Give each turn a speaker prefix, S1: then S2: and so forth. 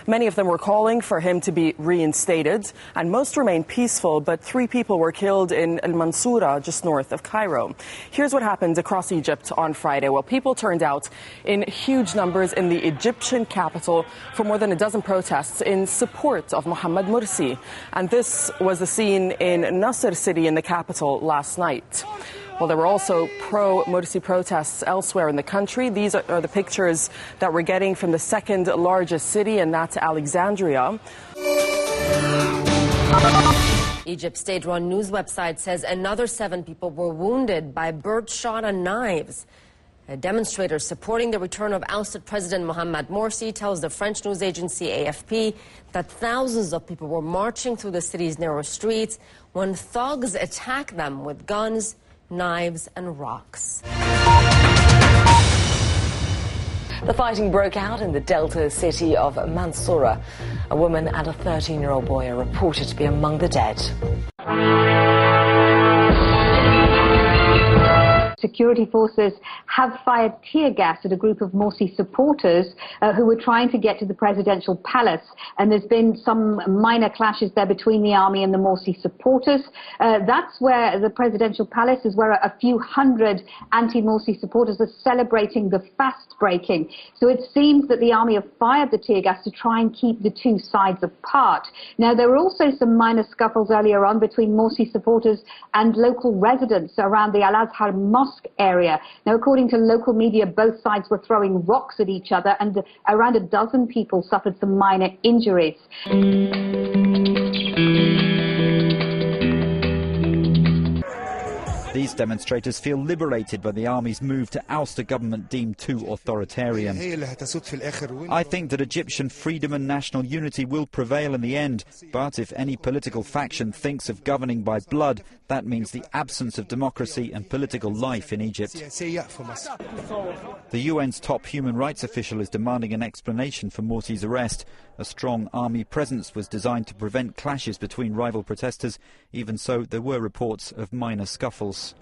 S1: Many of them were calling for him to be reinstated, and most remain peaceful, but 3 people were killed in Mansoura, just north of Cairo. Here's what happened across Egypt on Friday. Well, people turned out in huge numbers in the Egyptian capital for more than a dozen protests in support of Mohamed Morsi. And this was the scene in Nasser city in the capital last night. Well, there were also pro-Morsi protests elsewhere in the country. These are the pictures that we're getting from the second largest city, and that's Alexandria.
S2: Egypt's state-run news website says another 7 people were wounded by birdshot and knives. A demonstrator supporting the return of ousted President Mohamed Morsi tells the French news agency AFP that thousands of people were marching through the city's narrow streets when thugs attacked them with guns, knives and rocks.
S3: The fighting broke out in the Delta city of Mansoura. A woman and a 13-year-old boy are reported to be among the dead.
S4: Security forces have fired tear gas at a group of Morsi supporters who were trying to get to the presidential palace. And there's been some minor clashes there between the army and the Morsi supporters. That's where the presidential palace is, where a few hundred anti-Morsi supporters are celebrating the fast breaking. So it seems that the army have fired the tear gas to try and keep the two sides apart. Now, there were also some minor scuffles earlier on between Morsi supporters and local residents around the Al-Azhar Mosque area. Now, according to local media, both sides were throwing rocks at each other, and around a dozen people suffered some minor injuries.
S5: These demonstrators feel liberated by the army's move to oust a government deemed too authoritarian. I think that Egyptian freedom and national unity will prevail in the end, but if any political faction thinks of governing by blood, that means the absence of democracy and political life in Egypt. The UN's top human rights official is demanding an explanation for Morsi's arrest. A strong army presence was designed to prevent clashes between rival protesters. Even so, there were reports of minor scuffles.